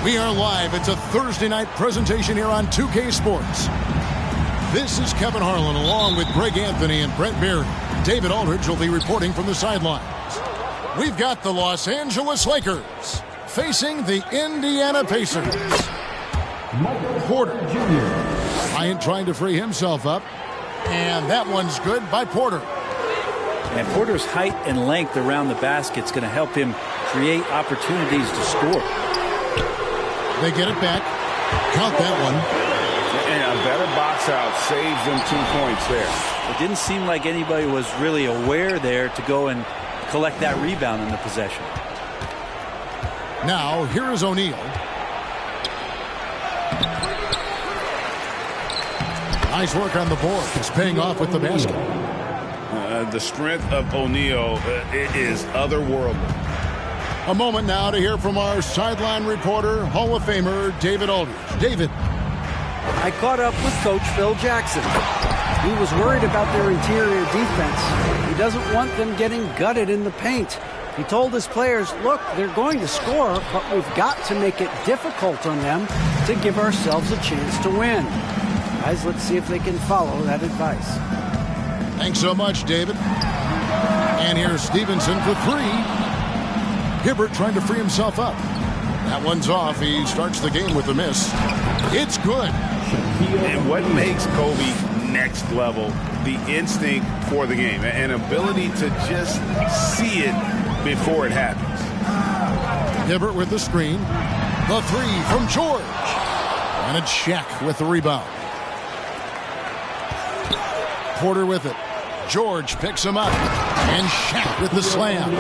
We are live. It's a Thursday night presentation here on 2K Sports. This is Kevin Harlan along with Greg Anthony and Brent Barry. David Aldridge will be reporting from the sidelines. We've got the Los Angeles Lakers facing the Indiana Pacers. Porter Jr. Bryant trying to free himself up. And that one's good by Porter. And Porter's height and length around the basket is going to help him create opportunities to score. They get it back. Count that one. And a better box out saves them 2 points there. It didn't seem like anybody was really aware there to go and collect that rebound in the possession. Now, here is O'Neal. Nice work on the board. It's paying off with the basket. The strength of O'Neal is otherworldly. A moment now to hear from our sideline reporter, Hall of Famer David Aldridge. David. I caught up with Coach Phil Jackson. He was worried about their interior defense. He doesn't want them getting gutted in the paint. He told his players, look, they're going to score, but we've got to make it difficult on them to give ourselves a chance to win. Guys, let's see if they can follow that advice. Thanks so much, David. And here's Stevenson for three. Hibbert trying to free himself up. That one's off. He starts the game with a miss. It's good. And what makes Kobe next level, the instinct for the game, an ability to just see it before it happens. Hibbert with the screen. The three from George. And it's Shaq with the rebound. Porter with it. George picks him up. And Shaq with the slam.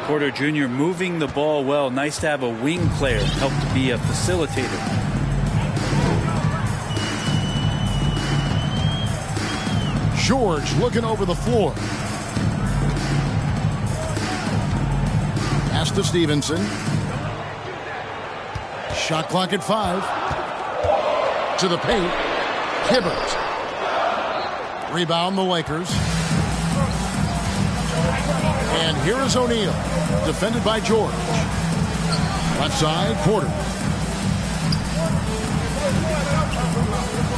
Porter Jr. moving the ball well. Nice to have a wing player help to be a facilitator. George looking over the floor. Pass to Stevenson. Shot clock at 5. To the paint. Hibbert. Rebound the Lakers. And here is O'Neal. Defended by George. Left side, Porter.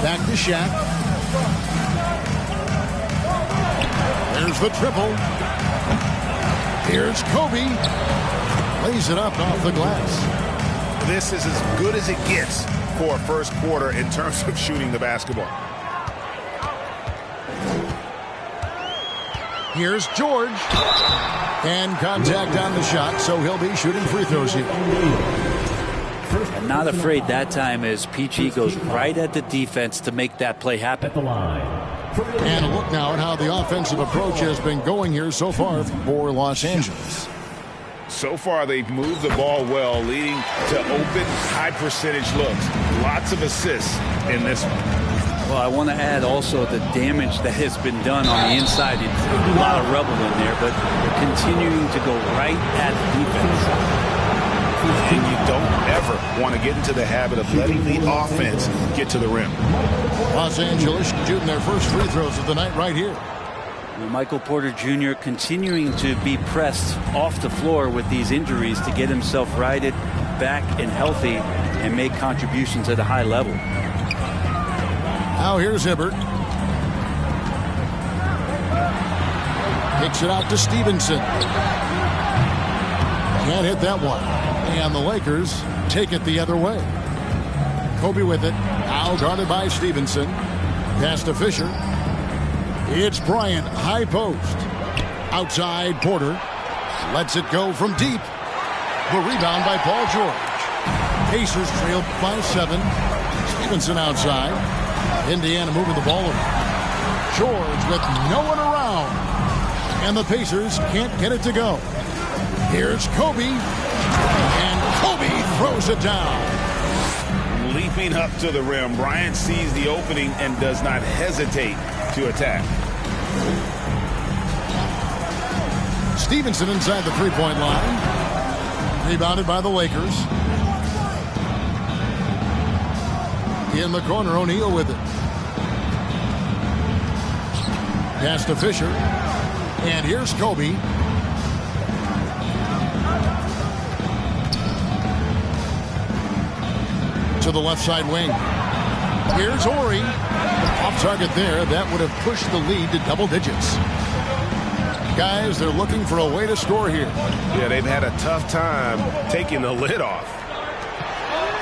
Back to Shaq. There's the triple. Here's Kobe. Lays it up off the glass. This is as good as it gets for a first quarter in terms of shooting the basketball. Here's George. And contact on the shot, so he'll be shooting free throws here. And not afraid that time as PG goes right at the defense to make that play happen. And a look now at how the offensive approach has been going here so far for Los Angeles. So far, they've moved the ball well, leading to open, high-percentage looks. Lots of assists in this one. Well, I want to add also the damage that has been done on the inside. A lot of rubble in there, but they're continuing to go right at the defense. And you don't ever want to get into the habit of letting the offense get to the rim. Los Angeles shooting their first free throws of the night right here. Well, Michael Porter Jr. continuing to be pressed off the floor with these injuries to get himself righted, back and healthy, and make contributions at a high level. Now here's Hibbert. Kicks it out to Stevenson. Can't hit that one. And the Lakers take it the other way. Kobe with it. Now guarded by Stevenson. Pass to Fisher. It's Bryant, high post. Outside, Porter. Lets it go from deep. The rebound by Paul George. Pacers trail by 7. Stevenson outside. Indiana moving the ball over. George with no one around. And the Pacers can't get it to go. Here's Kobe. And Kobe throws it down. Leaping up to the rim, Bryant sees the opening and does not hesitate to attack. Stevenson inside the three-point line. Rebounded by the Lakers. In the corner, O'Neal with it. Pass to Fisher. And here's Kobe. to the left side wing. Here's Ori. Off target there. That would have pushed the lead to double digits. Guys, they're looking for a way to score here. Yeah, they've had a tough time taking the lid off.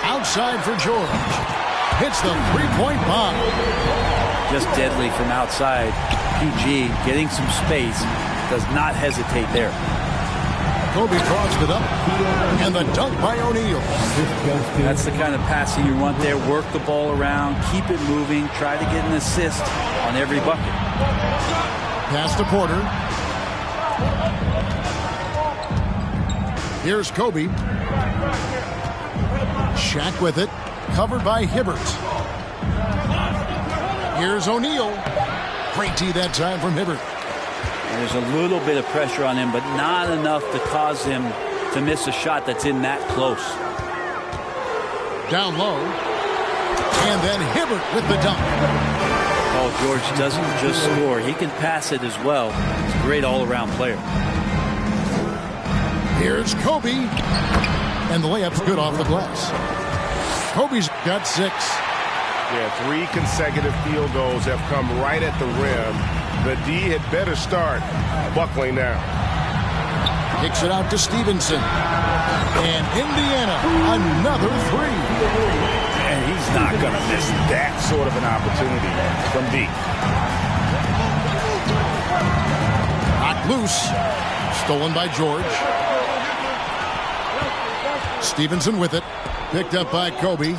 Outside for George. Hits the three-point bomb. Just deadly from outside. PG getting some space. Does not hesitate there. Kobe crossed it up. And the dunk by O'Neal. That's the kind of passing you want there. Work the ball around. Keep it moving. Try to get an assist on every bucket. Pass to Porter. Here's Kobe. Shaq with it. Covered by Hibbert. Here's O'Neal. Great tee that time from Hibbert. There's a little bit of pressure on him, but not enough to cause him to miss a shot that's in that close. Down low. And then Hibbert with the dunk. Paul George doesn't just score. He can pass it as well. He's a great all-around player. Here's Kobe. And the layup's good off the glass. Kobe's got 6. Yeah, 3 consecutive field goals have come right at the rim. The D had better start buckling down. Kicks it out to Stevenson. And Indiana, another 3. And he's not going to miss that sort of an opportunity from deep. Knocked loose. Stolen by George. Stevenson with it. Picked up by Kobe.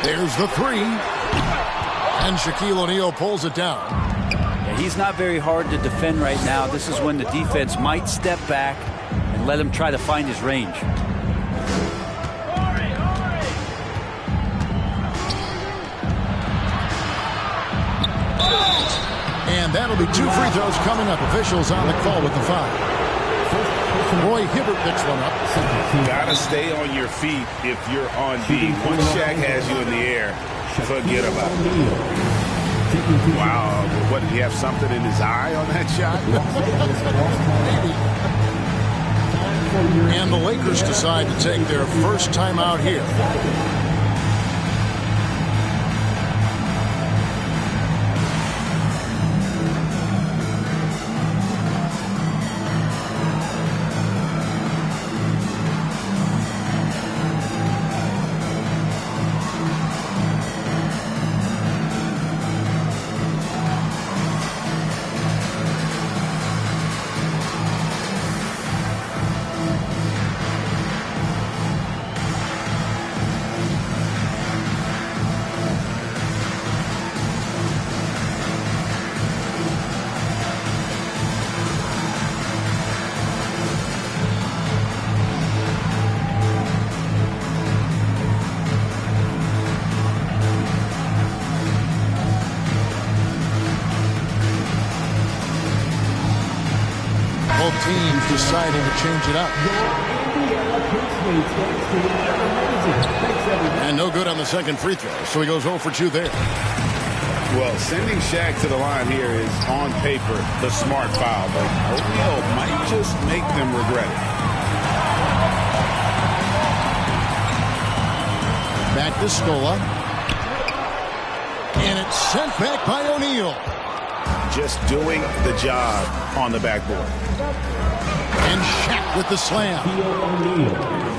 There's the 3. And Shaquille O'Neal pulls it down. Yeah, he's not very hard to defend right now. This is when the defense might step back and let him try to find his range. And that'll be 2 free throws coming up. Officials on the call with the foul. Roy Hibbert picks one up. Gotta stay on your feet if you're on D. Once Shaq has you in the air, forget about it. Wow, what, did he have something in his eye on that shot? Maybe. And the Lakers decide to take their first time out here. Teams deciding to change it up. And no good on the second free throw, so he goes 0 for 2 there. Well, sending Shaq to the line here is, on paper, the smart foul, but O'Neal might just make them regret it. Back to Scola. And it's sent back by O'Neal. Just doing the job on the backboard. And Shaq with the slam.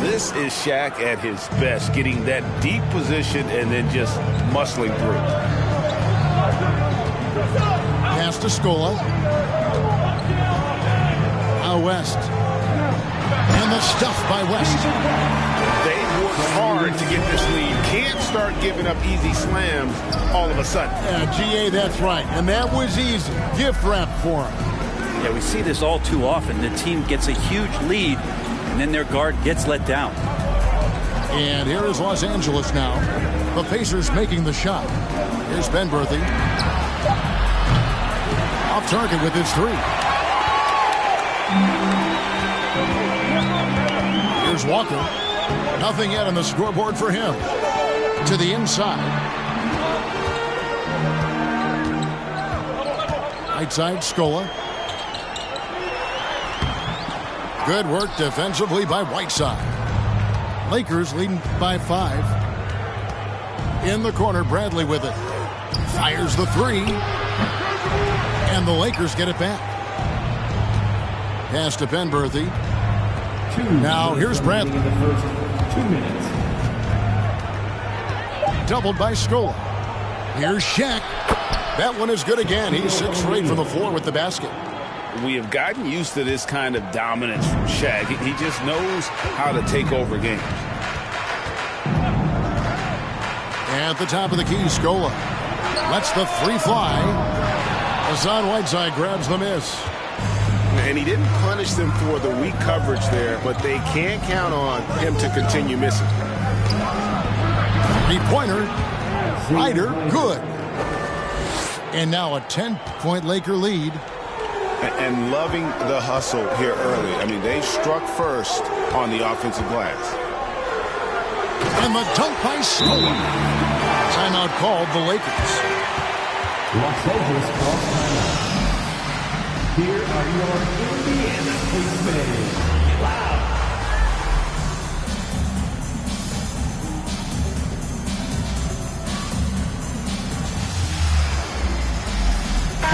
This is Shaq at his best, getting that deep position and then just muscling through. Pass to Scola. Now West. And the stuff by West. They worked hard to get this lead. Can't start giving up easy slams all of a sudden. Yeah, GA, that's right. And that was easy. Gift wrap for him. Yeah, we see this all too often. The team gets a huge lead, and then their guard gets let down. And here is Los Angeles now. The Pacers making the shot. Here's Ben Berthy. Off target with his 3. Here's Walker. Nothing yet on the scoreboard for him. To the inside. Right side, Scola. Good work defensively by Whiteside. Lakers leading by 5. In the corner, Bradley with it. Fires the three. And the Lakers get it back. Pass to Penberthy. Now here's Bradley. In the first 2 minutes. Doubled by Scola. Here's Shaq. That one is good again. He's 6 for 8 from the floor with the basket. We have gotten used to this kind of dominance from Shaq. He just knows how to take over games. At the top of the key, Scola lets the three fly. Hassan Whiteside grabs the miss. And he didn't punish them for the weak coverage there, but they can't count on him to continue missing. Three-pointer. Ryder, good. And now a 10-point Laker lead. And loving the hustle here early. I mean, they struck first on the offensive glass. And the dunk by Scola. Timeout called the Lakers. Los Angeles calls timeout. Here are your Indiana Pacers. Wow.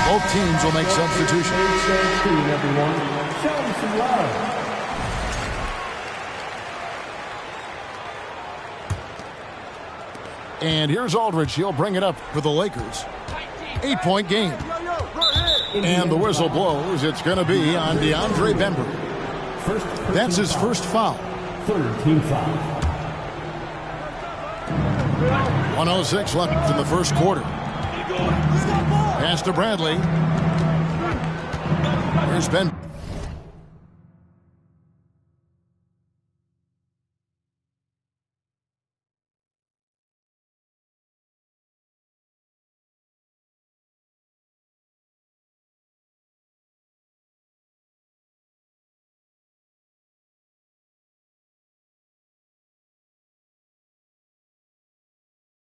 Both teams will make substitutions. Everyone, show them some love. And here's Aldridge. He'll bring it up for the Lakers. 8-point game. And the whistle blows. It's going to be on DeAndre Bembry. That's his first foul. Third team foul. 1:06 left in the first quarter. Pass to Bradley. Here's Ben.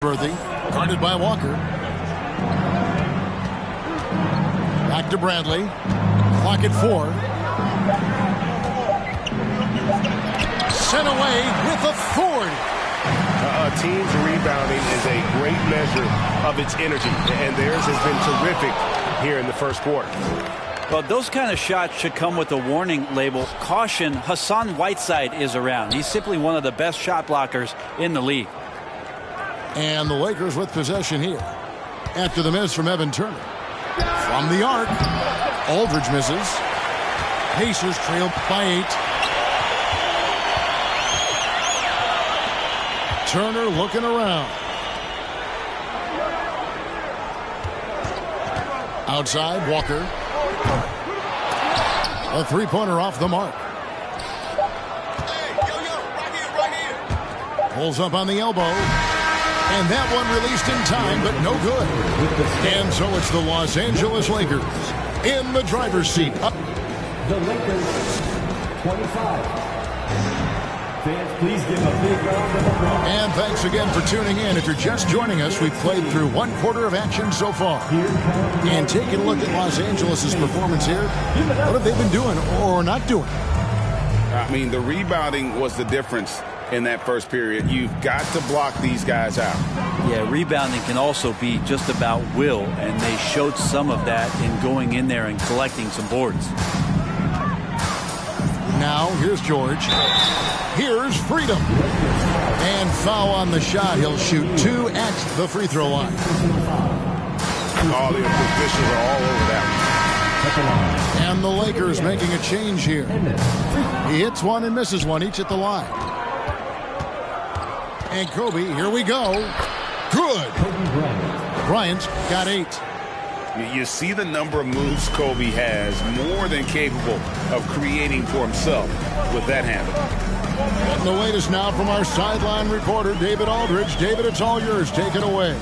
Penberthy, guarded by Walker. Back to Bradley. Clock at 4. Sent away with authority. A team's rebounding is a great measure of its energy, and theirs has been terrific here in the first quarter. Well, those kind of shots should come with a warning label. Caution, Hassan Whiteside is around. He's simply one of the best shot blockers in the league. And the Lakers with possession here. After the miss from Evan Turner. From the arc. Aldridge misses. Pacers trail by 8. Turner looking around. Outside, Walker. A three-pointer off the mark. Pulls up on the elbow. And that one released in time, but no good. And so it's the Los Angeles Lakers in the driver's seat. The Lakers, 25. Fans, please give a big round of applause. And thanks again for tuning in. If you're just joining us, we've played through 1 quarter of action so far. And taking a look at Los Angeles' performance here, what have they been doing or not doing? I mean, the rebounding was the difference in that first period. You've got to block these guys out. Yeah, rebounding can also be just about will, and they showed some of that in going in there and collecting some boards. Now, here's George. Here's Freedom. And foul on the shot. He'll shoot 2 at the free throw line. All the officials are all over that one. And the Lakers making a change here. He hits one and misses one, each at the line. And Kobe, here we go. Good. Bryant got 8. You see the number of moves Kobe has, more than capable of creating for himself with that handle. Getting the latest now from our sideline reporter, David Aldridge. David, it's all yours. Take it away.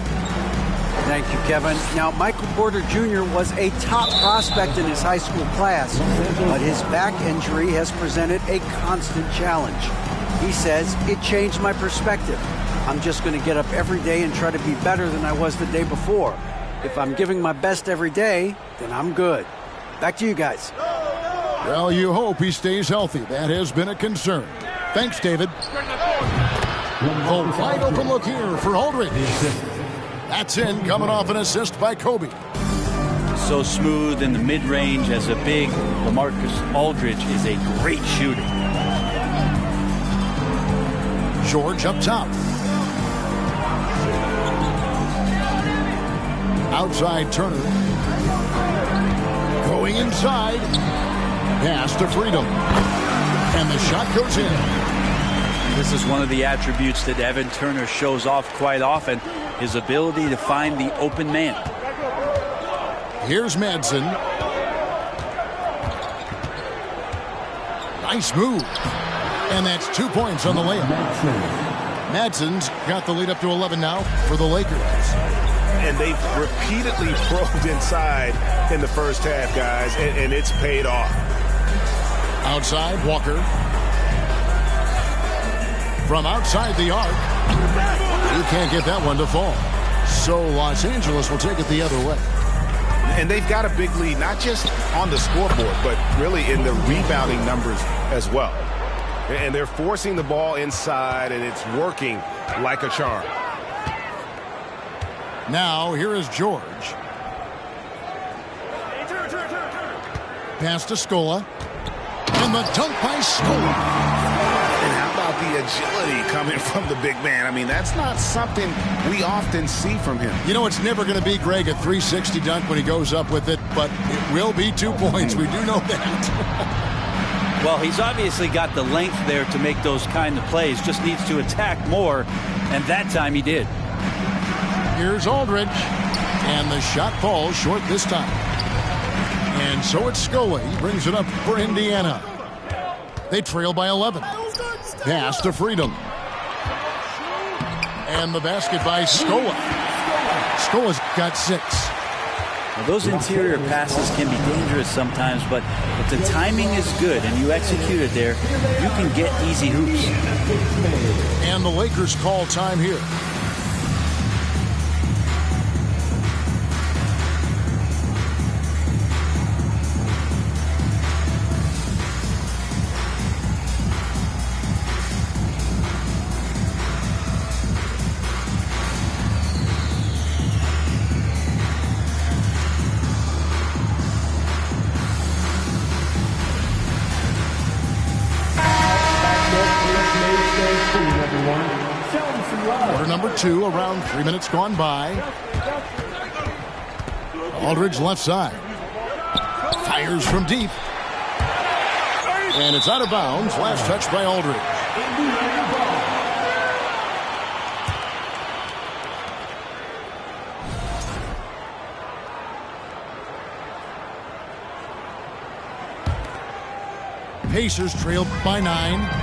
Thank you, Kevin. Now, Michael Porter Jr. was a top prospect in his high school class, but his back injury has presented a constant challenge. He says, it changed my perspective. I'm just going to get up every day and try to be better than I was the day before. If I'm giving my best every day, then I'm good. Back to you guys. Well, you hope he stays healthy. That has been a concern. Thanks, David. The wide open look here for Aldridge. That's in, coming off an assist by Kobe. So smooth in the mid-range as a big. LaMarcus Aldridge is a great shooter. George up top. Outside Turner. Going inside. Pass to Freedom. And the shot goes in. This is one of the attributes that Evan Turner shows off quite often, his ability to find the open man. Here's Madsen. Nice move. And that's 2 points on the layup. Madsen's got the lead up to 11 now for the Lakers. And they've repeatedly probed inside in the first half, guys, and it's paid off. Outside, Walker. From outside the arc. You can't get that one to fall. So Los Angeles will take it the other way. And they've got a big lead, not just on the scoreboard, but really in the rebounding numbers as well. And they're forcing the ball inside, and it's working like a charm. Now, here is George. Pass to Scola. And the dunk by Scola. And how about the agility coming from the big man? I mean, that's not something we often see from him. You know, it's never going to be, Greg, a 360 dunk when he goes up with it, but it will be 2 points. We do know that. Well, he's obviously got the length there to make those kind of plays. Just needs to attack more, and that time he did. Here's Aldridge, and the shot falls short this time. And so it's Scola. He brings it up for Indiana. They trail by 11. Pass to Freedom. And the basket by Scola. Scola's got 6. Well, those interior passes can be dangerous sometimes, but if the timing is good and you execute it there, you can get easy hoops. And the Lakers call time here. Quarter number 2, around 3 minutes gone by. Aldridge left side. Fires from deep. And it's out of bounds. Last touch by Aldridge. Pacers trail by 9.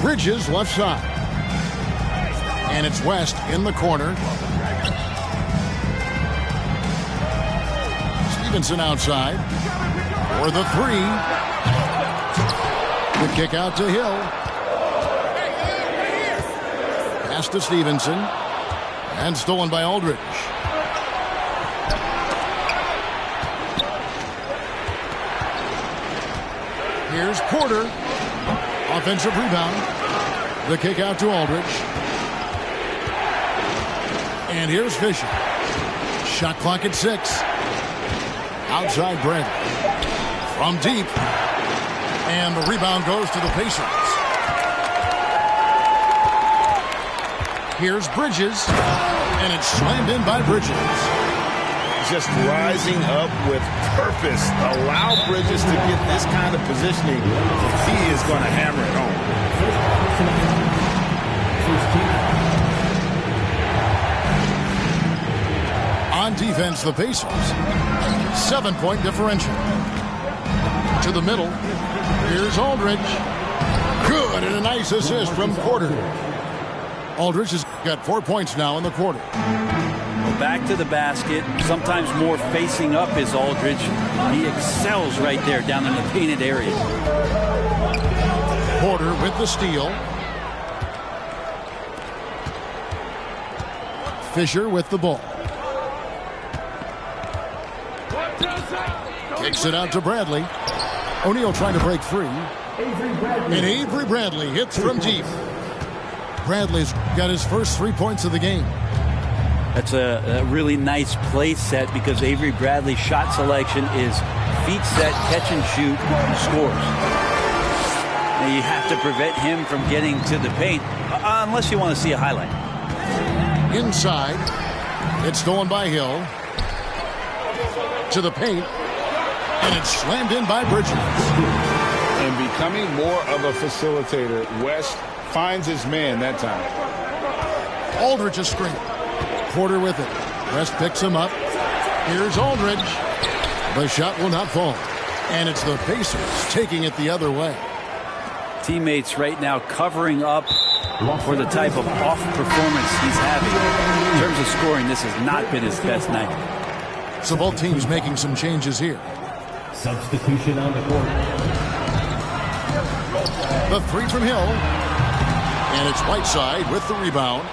Bridges left side. And it's West in the corner. Stevenson outside for the 3. The kick out to Hill. Pass to Stevenson. And stolen by Aldridge. Here's Porter. Offensive rebound. The kick out to Aldridge. And here's Fisher. Shot clock at 6. Outside Brent. From deep. And the rebound goes to the Pacers. Here's Bridges. And it's slammed in by Bridges. Just rising up with purpose. Allow Bridges to get this kind of positioning. He is going to hammer it home. On defense, the Pacers. 7-point differential. To the middle. Here's Aldridge. Good, and a nice assist from Porter. Aldridge has got 4 points now in the quarter. Back to the basket, sometimes more facing up is Aldridge. He excels right there down in the painted area. Porter with the steal. Fisher with the ball. Kicks it out to Bradley. O'Neal trying to break free. Avery Bradley. And Avery Bradley hits from deep. Bradley's got his first 3 points of the game. That's a really nice play set because Avery Bradley's shot selection is feet set, catch and shoot, scores. Now you have to prevent him from getting to the paint unless you want to see a highlight. Inside. It's stolen by Hill. To the paint. And it's slammed in by Bridges. And becoming more of a facilitator, West finds his man that time. Aldridge a screen. Porter with it. West picks him up. Here's Aldridge. The shot will not fall. And it's the Pacers taking it the other way. Teammates right now covering up for the type of off performance he's having. In terms of scoring, this has not been his best night. So both teams making some changes here. Substitution on the court. The three from Hill. And it's Whiteside with the rebound.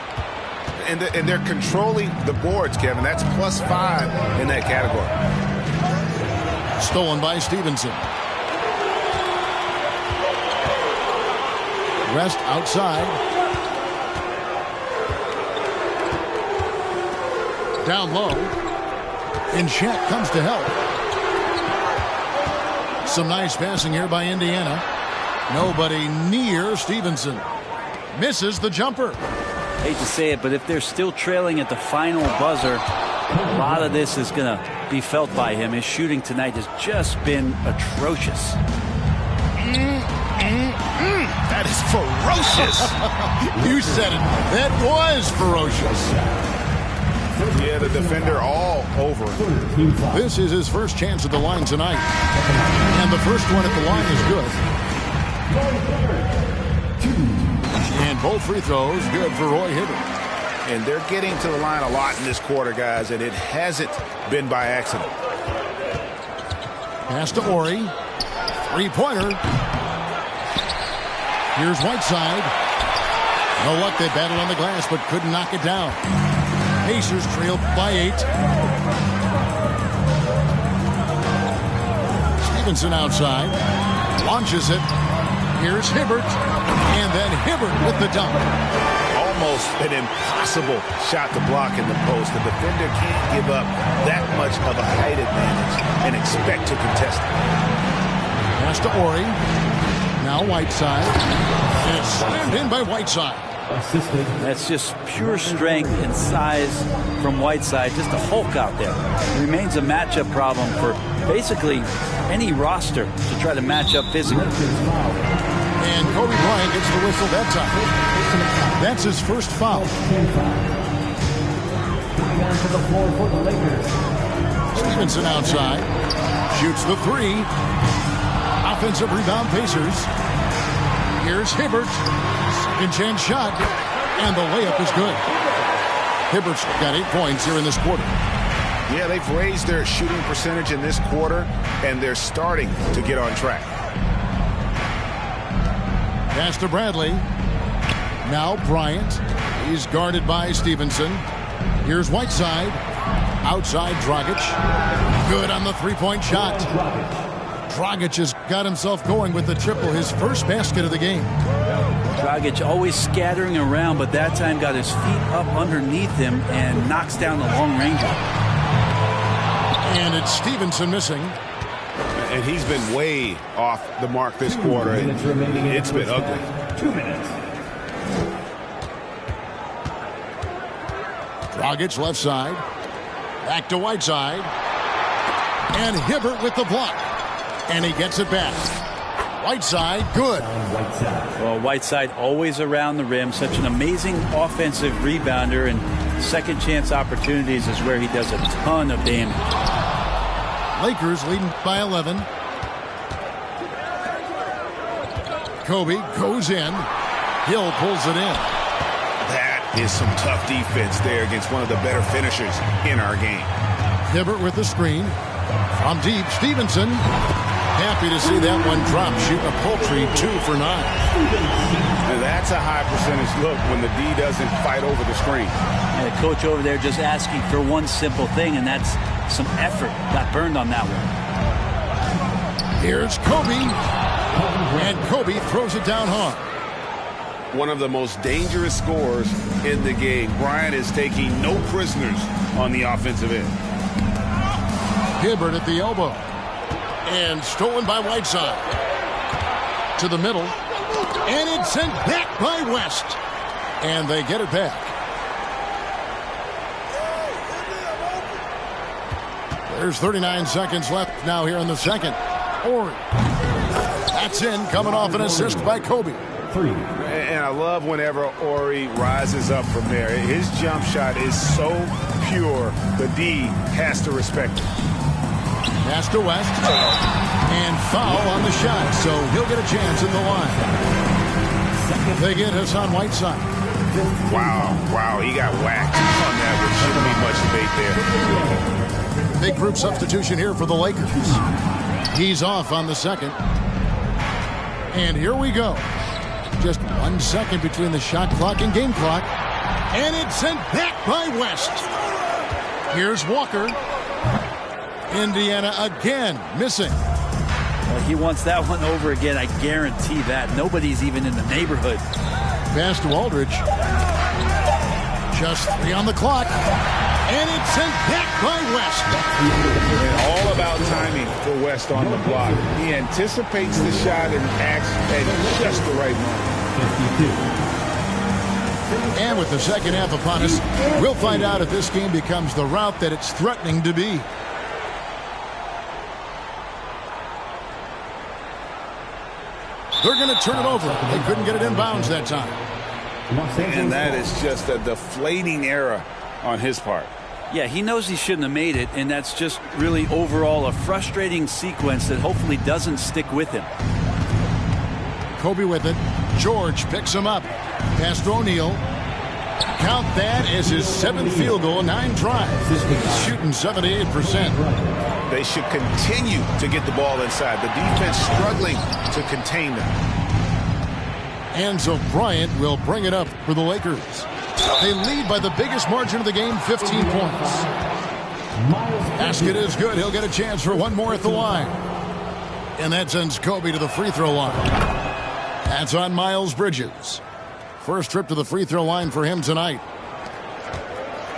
And they're controlling the boards, Kevin. That's +5 in that category. Stolen by Stevenson. West outside. Down low. And Shaq comes to help. Some nice passing here by Indiana. Nobody near Stevenson. Misses the jumper. Hate to say it, but if they're still trailing at the final buzzer, a lot of this is going to be felt by him. His shooting tonight has just been atrocious. That is ferocious. You said it. That was ferocious. Yeah, the defender all over him. This is his first chance at the line tonight. And the first one at the line is good. And both free throws good for Roy Hibbert. And they're getting to the line a lot in this quarter, guys, and it hasn't been by accident. Pass to Ori. Three-pointer. Here's Whiteside. No luck, they battled on the glass, but couldn't knock it down. Pacers trailed by 8. Stevenson outside. Launches it. Here's Hibbert. And then Hibbert with the dunk. Almost an impossible shot to block in the post. The defender can't give up that much of a height advantage and expect to contest it. Pass to Ori. Now Whiteside. And it's slammed in by Whiteside. Assisted. That's just pure strength and size from Whiteside. Just a Hulk out there. It remains a matchup problem for basically any roster to try to match up physically. And Kobe Bryant gets the whistle that time. That's his first foul. Coming onto the floor for the Lakers. Stevenson outside. Shoots the three. Offensive rebound Pacers. Here's Hibbert. Second chance shot. And the layup is good. Hibbert's got 8 points here in this quarter. Yeah, they've raised their shooting percentage in this quarter, and they're starting to get on track. Pass to Bradley. Now Bryant. He's guarded by Stevenson. Here's Whiteside. Outside Dragic. Good on the three-point shot. Dragic has got himself going with the triple, his first basket of the game. Dragic always scattering around, but that time got his feet up underneath him and knocks down the long ranger. And it's Stevenson missing. And he's been way off the mark this quarter. It's been ugly. 2 minutes. Dragic left side. Back to Whiteside. And Hibbert with the block. And he gets it back. Whiteside, good. Well, Whiteside always around the rim. Such an amazing offensive rebounder, and second chance opportunities is where he does a ton of damage. Lakers leading by 11. Kobe goes in. Hill pulls it in. That is some tough defense there against one of the better finishers in our game. Hibbert with the screen. From deep, Stevenson. Happy to see that one drop, shooting a paltry 2 for 9. And that's a high percentage look when the D doesn't fight over the screen. And the coach over there just asking for one simple thing, and that's some effort. Got burned on that one. Here's Kobe. And And Kobe throws it down hard. One of the most dangerous scorers in the game. Bryant is taking no prisoners on the offensive end. Hibbert at the elbow. And stolen by Whiteside. To the middle. And it's sent back by West. And they get it back. There's 39 seconds left now here in the second. Horry. That's in, coming off an assist by Kobe. 3. And I love whenever Horry rises up from there. His jump shot is so pure, the D has to respect it. Pass to West. And foul on the shot, so he'll get a chance at the line. They get Hassan Whiteside. Wow, he got whacked on that, which shouldn't be much debate there. Big group substitution here for the Lakers. He's off on the second. And here we go. Just 1 second between the shot clock and game clock. And it's sent back by West. Here's Walker. Indiana again missing. Well, he wants that one over again. I guarantee that. Nobody's even in the neighborhood. Pass to Aldridge. Just 3 on the clock. And it's sent back by West. And all about timing for West on the block. He anticipates the shot and acts at just the right moment. 52. And with the second half upon us, we'll find out if this game becomes the route that it's threatening to be. They're going to turn it over. They couldn't get it in bounds that time. And that is just a deflating error on his part. Yeah, he knows he shouldn't have made it, and that's just really overall a frustrating sequence that hopefully doesn't stick with him. Kobe with it. George picks him up. Pass to O'Neal. Count that as his 7th field goal in 9 tries. He's shooting 78%. They should continue to get the ball inside. The defense struggling to contain them. And so Bryant will bring it up for the Lakers. They lead by the biggest margin of the game, 15 points. Basket is good. He'll get a chance for one more at the line. And that sends Kobe to the free throw line. That's on Miles Bridges. First trip to the free throw line for him tonight.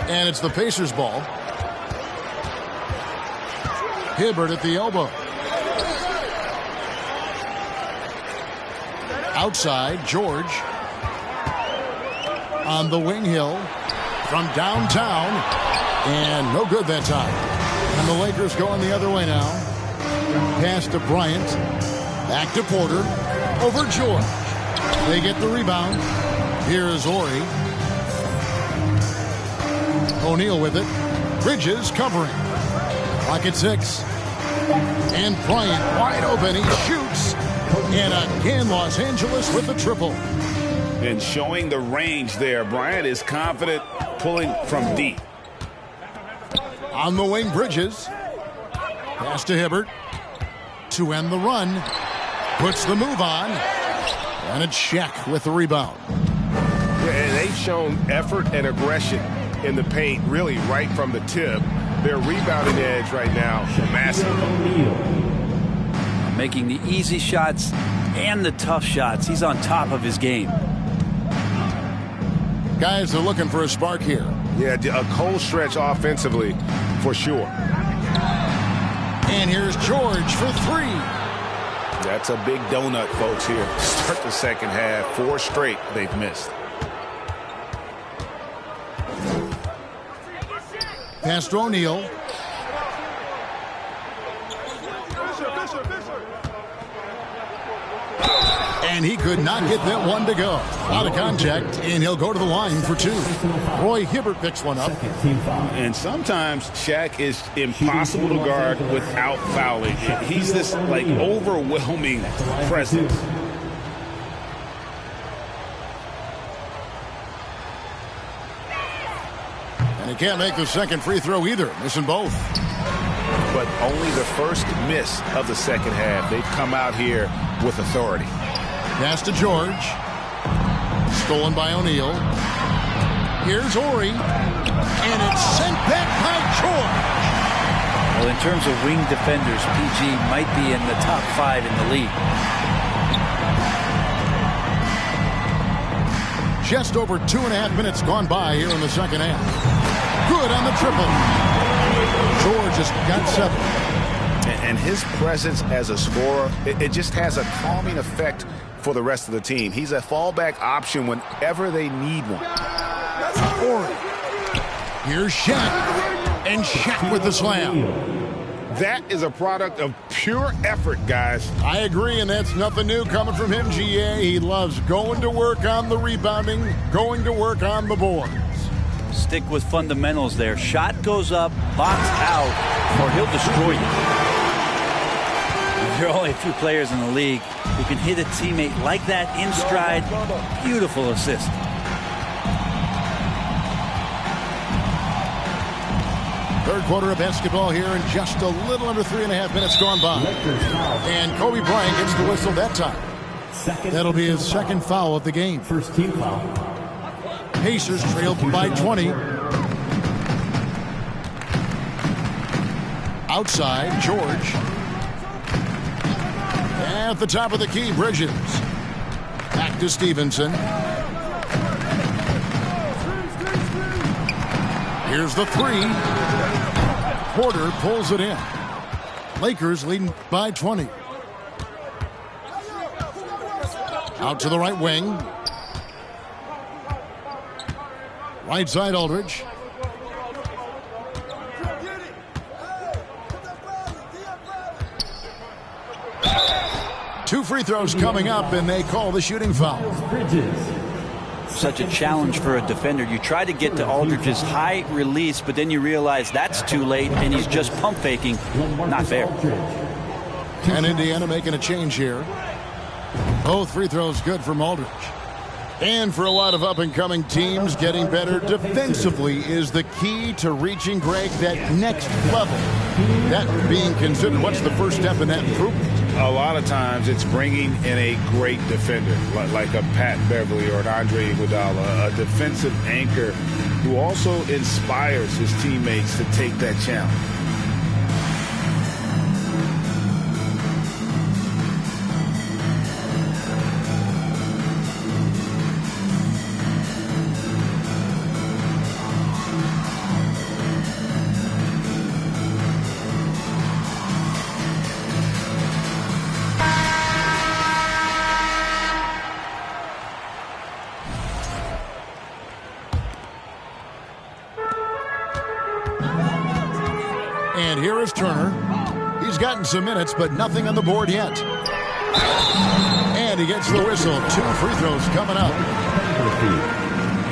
And it's the Pacers' ball. Hibbert at the elbow. Outside, George. On the wing hill. From downtown. And no good that time. And the Lakers going the other way now. Pass to Bryant. Back to Porter. Over George. They get the rebound. Here is Horry. O'Neal with it. Bridges covering. Clock at 6. And Bryant wide open. He shoots. And again, Los Angeles with the triple. And showing the range there. Bryant is confident pulling from deep. On the wing, Bridges. Pass to Hibbert. To end the run. Puts the move on. And it's Shaq with the rebound. And they've shown effort and aggression in the paint, really right from the tip. Their rebounding edge right now, massive. Making the easy shots and the tough shots. He's on top of his game. Guys are looking for a spark here. Yeah, a cold stretch offensively, for sure. And here's George for 3. That's a big donut, folks, here. Start the second half. 4 straight they've missed. Pass to O'Neal. And he could not get that one to go. Out of contact, and he'll go to the line for 2. Roy Hibbert picks one up. And sometimes Shaq is impossible to guard without fouling. He's this, like, overwhelming presence. And he can't make the second free throw either, missing both. But only the first miss of the second half. They've come out here with authority. Pass to George. Stolen by O'Neal. Here's Horry. And it's sent back by George. Well, in terms of wing defenders, PG might be in the top 5 in the league. Just over 2.5 minutes gone by here in the second half. Good on the triple. George has got 7. And his presence as a scorer, it just has a calming effect for the rest of the team. He's a fallback option whenever they need one. Here's Shaq. And Shaq with the slam. That is a product of pure effort, guys. I agree, and that's nothing new coming from him, GA. He loves going to work on the rebounding, going to work on the boards. Stick with fundamentals there. Shot goes up, box out, or he'll destroy you. There are only a few players in the league who can hit a teammate like that in stride. Beautiful assist. Third quarter of basketball here, and just a little under 3.5 minutes gone by. And Kobe Bryant gets the whistle that time. That'll be his second foul of the game. First team foul. Pacers trailed by 20. Outside, George. At the top of the key, Bridges. Back to Stevenson. Here's the 3. Porter pulls it in. Lakers leading by 20. Out to the right wing. Right side, Aldridge. Two free throws coming up, and they call the shooting foul. Such a challenge for a defender. You try to get to Aldridge's high release, but then you realize that's too late, and he's just pump faking. Not fair. And Indiana making a change here. Both free throws good from Aldridge. And for a lot of up-and-coming teams, getting better defensively is the key to reaching, Greg, that next level. That being considered, what's the first step in that improvement? A lot of times it's bringing in a great defender, like a Pat Beverly or an Andre Iguodala, a defensive anchor who also inspires his teammates to take that challenge. And here is Turner. He's gotten some minutes, but nothing on the board yet. And he gets the whistle. 2 free throws coming up.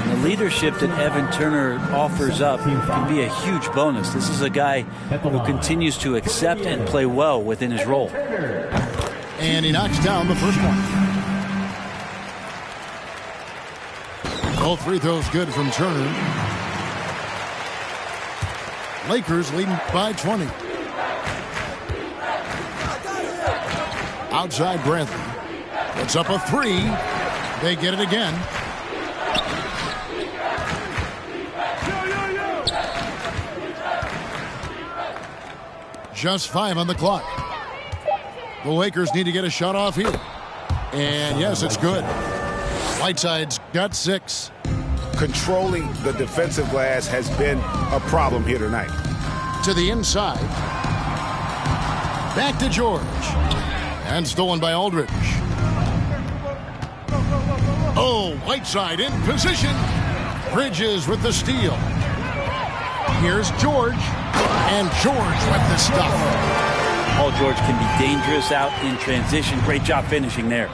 And the leadership that Evan Turner offers up can be a huge bonus. This is a guy who continues to accept and play well within his role. And he knocks down the first one. Both free throws good from Turner. Lakers leading by 20. Outside Bradley. Puts up a 3. They get it again. Just 5 on the clock. The Lakers need to get a shot off here. And yes, it's good. Whiteside's got 6. Controlling the defensive glass has been a problem here tonight. To the inside. Back to George. And stolen by Aldridge. Oh, Whiteside in position. Bridges with the steal. Here's George. And George with the stuff. Paul George can be dangerous out in transition. Great job finishing there.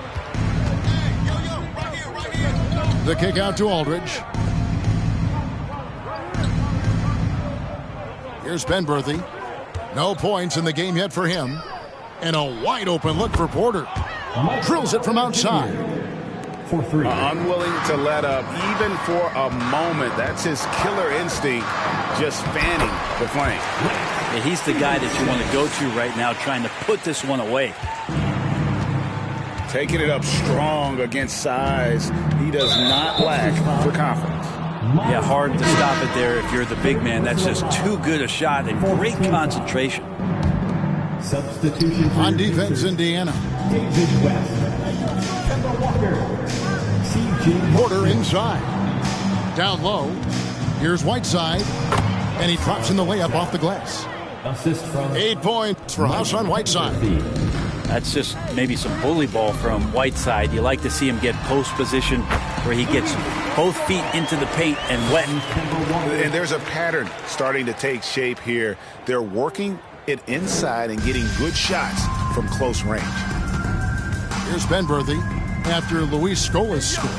The kick out to Aldridge. Here's Penberthy. No points in the game yet for him. And a wide open look for Porter. Drills it from outside. For 3. Unwilling to let up even for a moment. That's his killer instinct, just fanning the flame. Yeah, he's the guy that you want to go to right now, trying to put this one away. Taking it up strong against size. He does not lack for confidence. Yeah, hard to stop it there if you're the big man. That's just too good a shot and great concentration. Substitution on defense, Indiana. David West. Kemba Walker. CJ Porter inside. Down low. Here's Whiteside. And he drops in the layup off the glass. Assist from 8 points for Hassan Whiteside. That's just maybe some bully ball from Whiteside. You like to see him get post position where he gets both feet into the paint and wet. And there's a pattern starting to take shape here. They're working it inside and getting good shots from close range. Here's Benberthy after Luis Scola scored.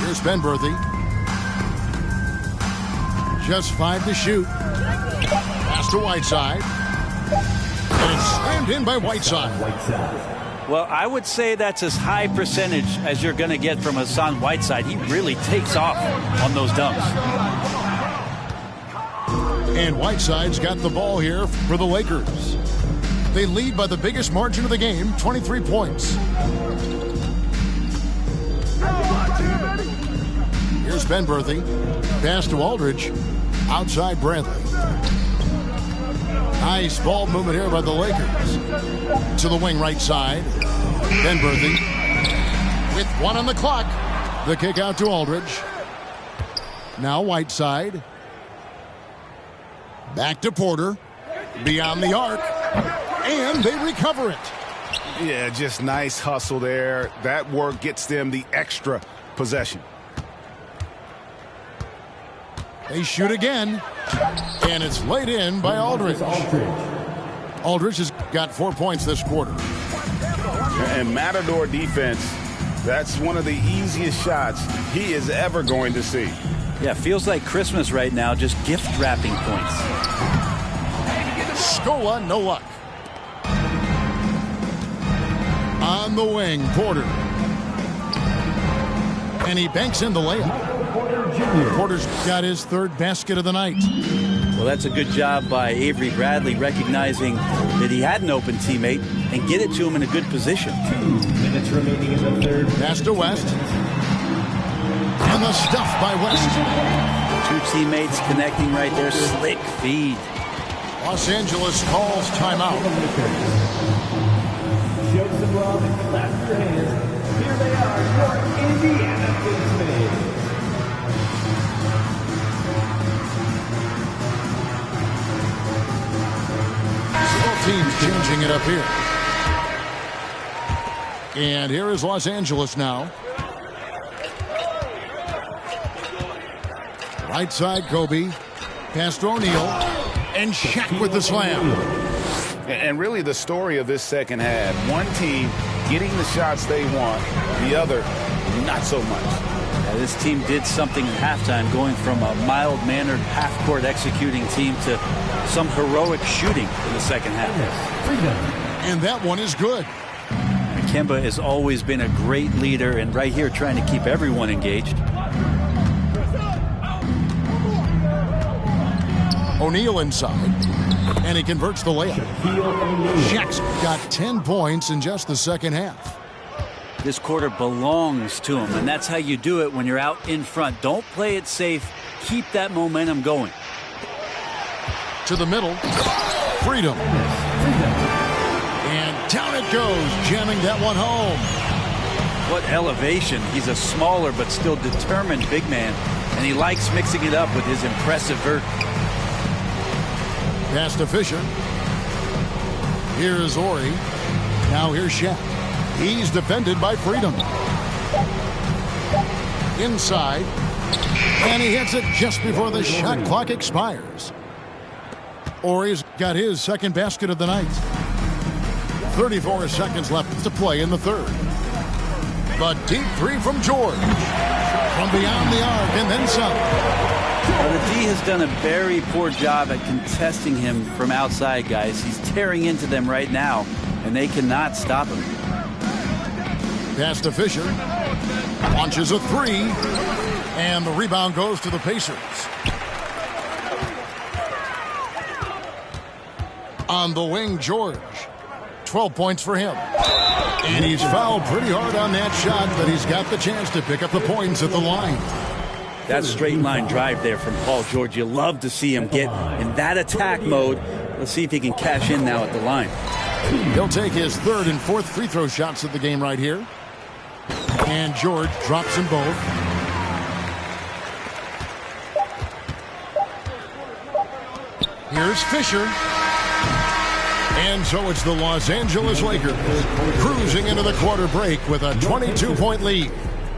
Here's Benberthy. Just 5 to shoot. Pass to Whiteside. And it's slammed in by Whiteside. Well, I would say that's as high percentage as you're going to get from Hassan Whiteside. He really takes off on those dunks. And Whiteside's got the ball here for the Lakers. They lead by the biggest margin of the game, 23 points. Here's Benberthy. Pass to Aldridge. Outside Bradley. Nice ball movement here by the Lakers. To the wing right side. Benberthy. With 1 on the clock. The kick out to Aldridge. Now Whiteside. Back to Porter. Beyond the arc. And they recover it. Yeah, just nice hustle there. That work gets them the extra possession. They shoot again. And it's laid in by Aldridge. Aldridge has got 4 points this quarter. And Matador defense, that's one of the easiest shots he is ever going to see. Yeah, feels like Christmas right now, just gift wrapping points. Scola, no luck. On the wing, Porter. And he banks in the layup. Porter's got his 3rd basket of the night. Well, that's a good job by Avery Bradley recognizing that he had an open teammate and get it to him in a good position. 2 minutes remaining in the 3rd. Pass to West. And the stuff by West. 2 teammates connecting right there. Slick feed. Los Angeles calls timeout. Show some love and clap your hands. Here they are, your Indiana Pacers. Both teams changing it up here. And here is Los Angeles now. Right side, Kobe. Pass to O'Neal. And Shaq with the slam. And really the story of this second half, one team getting the shots they want, the other not so much. Yeah, this team did something at halftime, going from a mild-mannered half-court executing team to some heroic shooting in the second half. And that one is good. Kemba has always been a great leader, and right here trying to keep everyone engaged. O'Neal inside. And he converts the layup. Shaq's got 10 points in just the second half. This quarter belongs to him, and that's how you do it when you're out in front. Don't play it safe. Keep that momentum going. To the middle. Freedom. And down it goes, jamming that one home. What elevation. He's a smaller but still determined big man, and he likes mixing it up with his impressive vert. Pass to Fisher. Here's Ori. Now here's Shaq. He's defended by Freedom. Inside. And he hits it just before the shot clock expires. Ori's got his 2nd basket of the night. 34 seconds left to play in the 3rd. The deep 3 from George. From beyond the arc and then some. Well, the D has done a very poor job at contesting him from outside, guys. He's tearing into them right now, and they cannot stop him. Pass to Fisher. Launches a 3. And the rebound goes to the Pacers. On the wing, George. 12 points for him. And he's fouled pretty hard on that shot, but he's got the chance to pick up the points at the line. That straight line drive there from Paul George. You love to see him get in that attack mode Let's see if he can cash in now at the line. He'll take his third and fourth free throw shots of the game right here. And George drops them both. Here's Fisher. And so it's the Los Angeles Lakers cruising into the quarter break with a 22-point lead.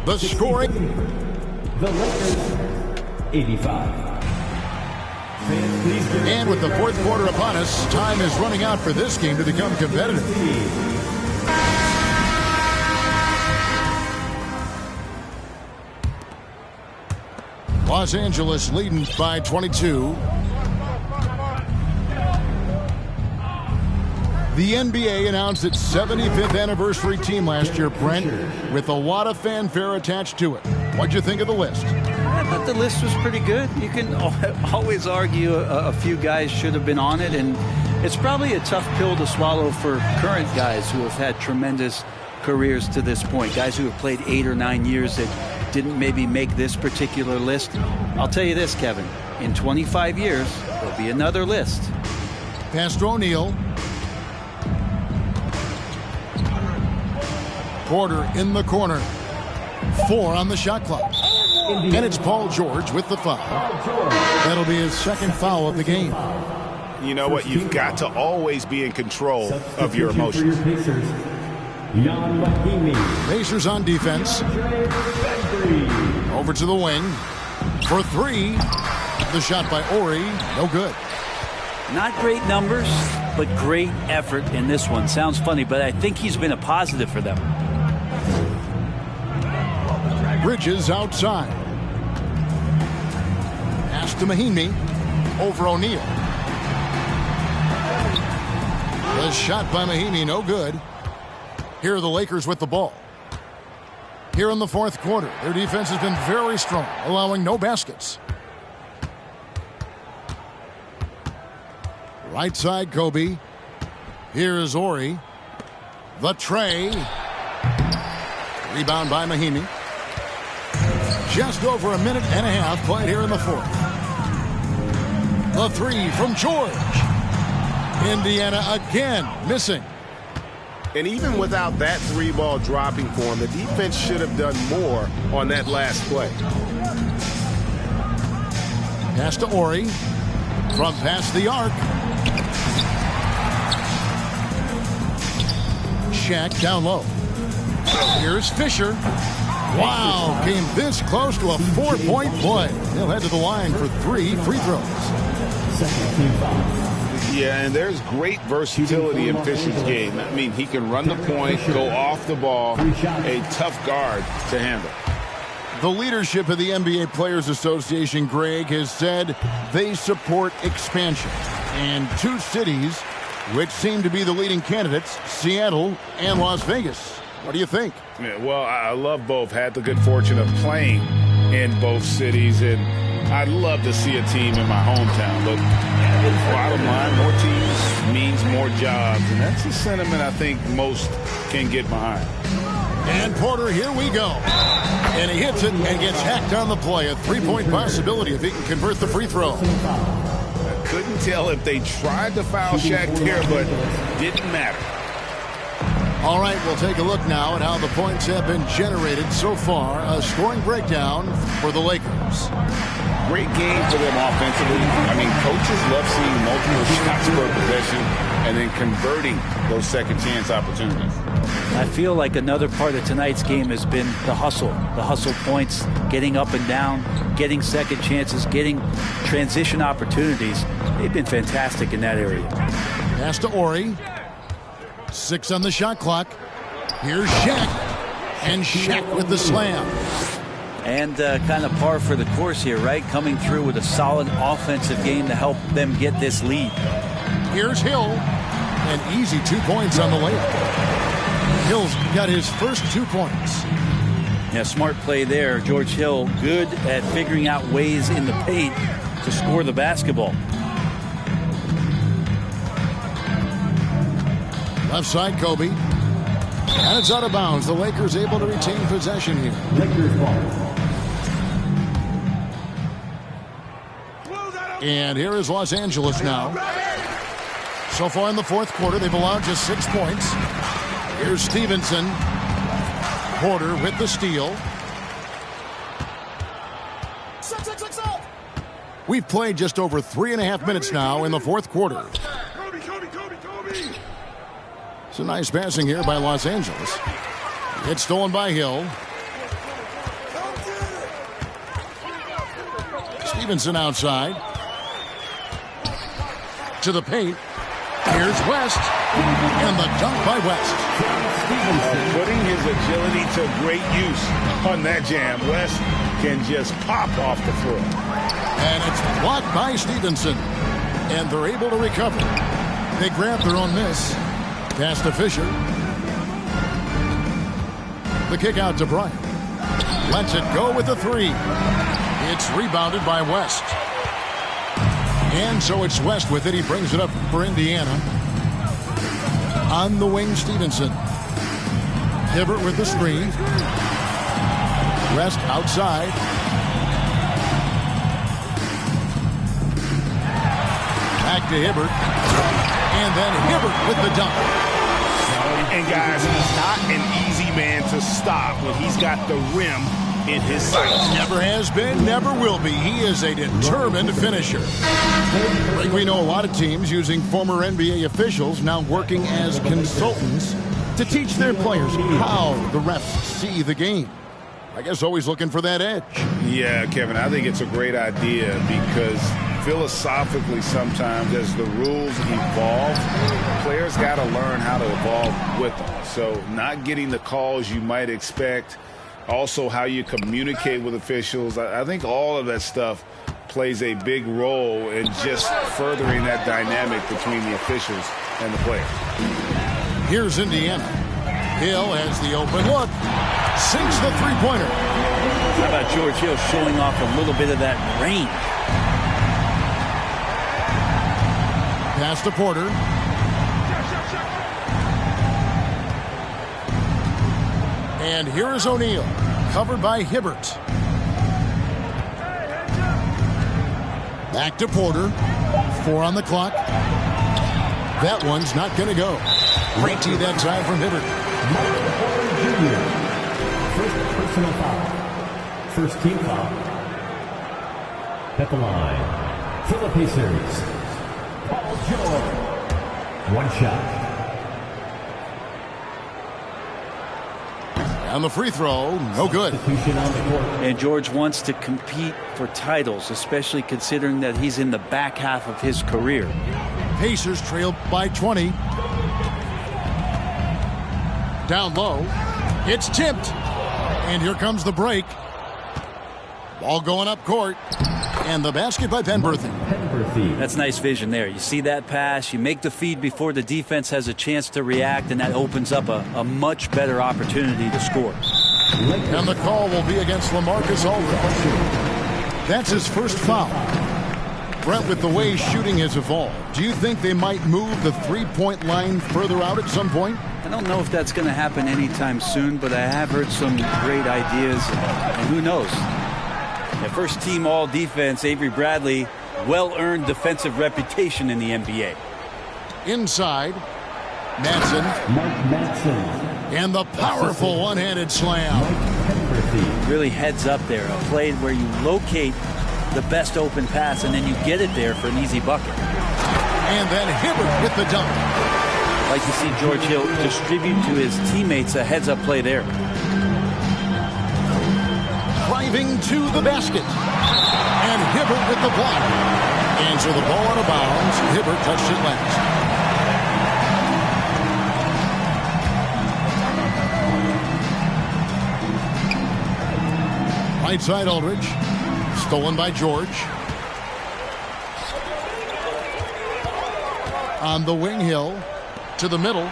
The scoring. The Lakers, 85. And with the fourth quarter upon us, time is running out for this game to become competitive. Los Angeles leading by 22. The NBA announced its 75th anniversary team last year, Brent, with a lot of fanfare attached to it. What'd you think of the list? I thought the list was pretty good. You can always argue a few guys should have been on it, and it's probably a tough pill to swallow for current guys who have had tremendous careers to this point, guys who have played 8 or 9 years that didn't maybe make this particular list. I'll tell you this, Kevin, in 25 years, there'll be another list. Pass to O'Neal. Porter in the corner. 4 on the shot clock. And it's Paul George with the foul. That'll be his second foul of the game. You know what? You've got to always be in control of your emotions. Pacers on defense. Over to the wing. For 3. The shot by Ori. No good. Not great numbers, but great effort in this one. Sounds funny, but I think he's been a positive for them. Bridges outside. Pass to Mahinmi. Over O'Neal. The shot by Mahinmi, no good. Here are the Lakers with the ball. Here in the fourth quarter, their defense has been very strong, allowing no baskets. Right side, Kobe. Here is Ori. The tray. Rebound by Mahinmi. Just over a minute and a half played here in the fourth. The 3 from George. Indiana again missing. And even without that 3-ball dropping for him, the defense should have done more on that last play. Pass to Ori. From past the arc. Shaq down low. Here's Fisher. Wow, came this close to a 4-point play. He'll head to the line for 3 free throws. Yeah, and there's great versatility in Fisher's game. I mean, he can run the point, go off the ball, a tough guard to handle. The leadership of the NBA Players Association, Greg, has said they support expansion. And 2 cities, which seem to be the leading candidates, Seattle and Las Vegas. What do you think? Yeah, well, I love both. Had the good fortune of playing in both cities, and I'd love to see a team in my hometown. But bottom line, more teams means more jobs, and that's the sentiment I think most can get behind. And Porter, here we go. And he hits it and gets hacked on the play. A 3-point possibility if he can convert the free throw. I couldn't tell if they tried to foul Shaq here, but didn't matter. All right, we'll take a look now at how the points have been generated so far. A scoring breakdown for the Lakers. Great game for them offensively. I mean, coaches love seeing multiple shots per possession and then converting those second chance opportunities. I feel like another part of tonight's game has been the hustle points, getting up and down, getting second chances, getting transition opportunities. They've been fantastic in that area. Pass to Ori. 6 on the shot clock. Here's Shaq. And Shaq with the slam. And kind of par for the course here, right? Coming through with a solid offensive game to help them get this lead. Here's Hill. An easy 2 points on the layup. Hill's got his first 2 points. Yeah, smart play there. George Hill, good at figuring out ways in the paint to score the basketball. Left side, Kobe. And it's out of bounds. The Lakers able to retain possession here. Lakers ball. And here is Los Angeles now. So far in the fourth quarter, they've allowed just 6 points. Here's Stevenson. Porter with the steal. We've played just over 3.5 minutes now in the fourth quarter. It's a nice passing here by Los Angeles. It's stolen by Hill. Stevenson outside. To the paint. Here's West. And the dunk by West. Putting his agility to great use on that jam. West can just pop off the floor. And it's blocked by Stevenson. And they're able to recover. They grab their own miss. Pass to Fisher. The kick out to Bryant. Lets it go with the three. It's rebounded by West. And so it's West with it. He brings it up for Indiana. On the wing, Stevenson. Hibbert with the screen. West outside. Back to Hibbert. And then Hibbert with the dunk. And guys, he's not an easy man to stop when he's got the rim in his sights. Never has been, never will be. He is a determined finisher. Like we know a lot of teams using former NBA officials now working as consultants to teach their players how the refs see the game. I guess always looking for that edge. Yeah, Kevin, I think it's a great idea because philosophically sometimes as the rules evolve, players got to learn how to evolve with them. So not getting the calls you might expect, also how you communicate with officials, I think all of that stuff plays a big role in just furthering that dynamic between the officials and the players. Here's Indiana. Hill has the open look. Sinks the three-pointer. How about George Hill showing off a little bit of that range? Pass to Porter. And here is O'Neal, covered by Hibbert. Back to Porter. 4 on the clock. That one's not going to go. Great tee that time from Hibbert. First personal foul. First team foul. At the line, for the Pacers, Paul George. One shot. And the free throw, no good. And George wants to compete for titles, especially considering that he's in the back half of his career. Pacers trail by 20. Down low. It's tipped. And here comes the break. Ball going up court. And the basket by Penberthy. That's nice vision there. You see that pass, you make the feed before the defense has a chance to react, and that opens up a much better opportunity to score. And the call will be against LaMarcus Aldridge. That's his first foul. Brent, with the way shooting has evolved, do you think they might move the three-point line further out at some point? I don't know if that's going to happen anytime soon, but I have heard some great ideas, and who knows? The first team all defense, Avery Bradley, well-earned defensive reputation in the NBA. Inside, Madsen. And the powerful one-handed slam. Really heads up there, a play where you locate the best open pass and then you get it there for an easy bucket. And then Hibbert with the dunk. Like to see George Hill distribute to his teammates a heads-up play there. Driving to the basket. And Hibbert with the block. And so the ball out of bounds. Hibbert touched it last. Right side Aldridge. Stolen by George. On the wing, Hill. To the middle.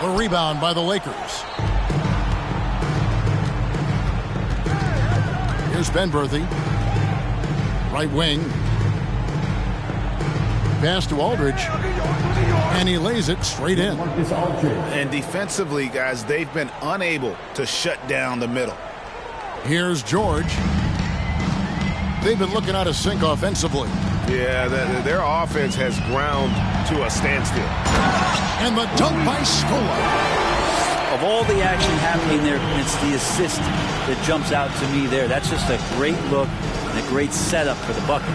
A rebound by the Lakers. Here's Penberthy. Right wing. Pass to Aldridge. And he lays it straight in. And defensively, guys, they've been unable to shut down the middle. Here's George. They've been looking out of sync offensively. Yeah, their offense has ground to a standstill. And the dunk by Scola. Of all the action happening there, it's the assist that jumps out to me there. That's just a great look and a great setup for the bucket.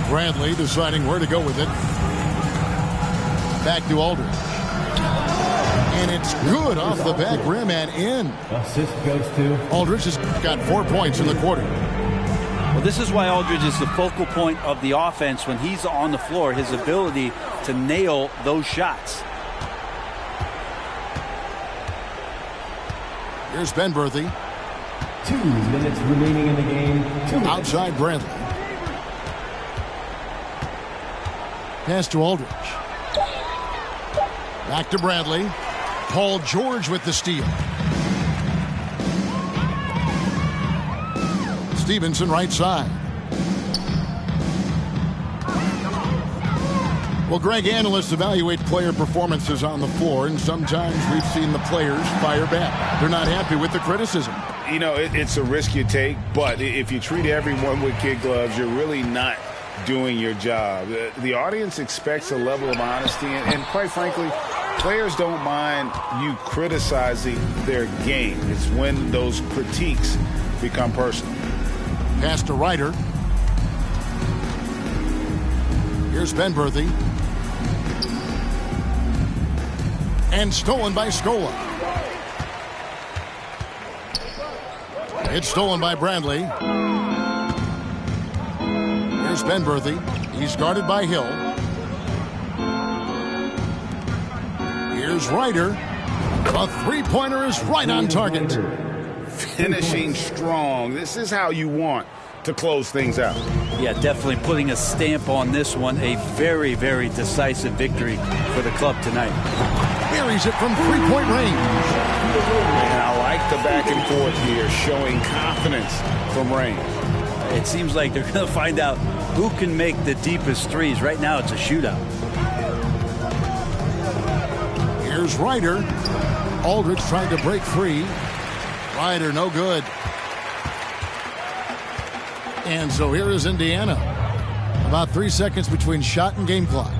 Bradley deciding where to go with it. Back to Aldridge. And it's good off the back rim and in. Assist goes to Aldridge has got 4 points in the quarter. Well, this is why Aldridge is the focal point of the offense when he's on the floor. His ability to nail those shots. Here's Ben Berthy. 2 minutes remaining in the game. 2 minutes. Outside Bradley. Pass to Aldridge. Back to Bradley. Paul George with the steal. Stevenson right side. Well, Greg, analysts evaluate player performances on the floor, and sometimes we've seen the players fire back. They're not happy with the criticism. You know, it's a risk you take, but if you treat everyone with kid gloves, you're really not doing your job. The audience expects a level of honesty, and quite frankly, players don't mind you criticizing their game. It's when those critiques become personal. Pass to Ryder. Here's Ben Berthy. And stolen by Scola. It's stolen by Bradley. Here's Ben Berthy. He's guarded by Hill. Here's Ryder. A three-pointer is right on target. Finishing strong. This is how you want to close things out. Yeah, definitely putting a stamp on this one. A very, very decisive victory for the club tonight. Buries it from three-point range. And I like the back and forth here, showing confidence from Rain. It seems like they're going to find out who can make the deepest threes. Right now, it's a shootout. Here's Ryder. Aldridge trying to break free. Ryder, no good. And so here is Indiana. About 3 seconds between shot and game clock.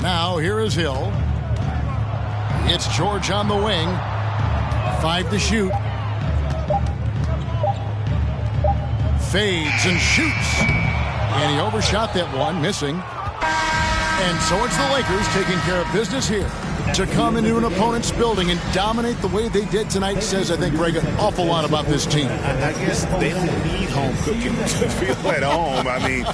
Now here is Hill. It's George on the wing. 5 to shoot. Fades and shoots. And he overshot that one, missing. And so it's the Lakers taking care of business here. To come into an opponent's building and dominate the way they did tonight says, I think, Greg, an awful lot about this team. I guess they don't need home cooking to feel at home. I mean,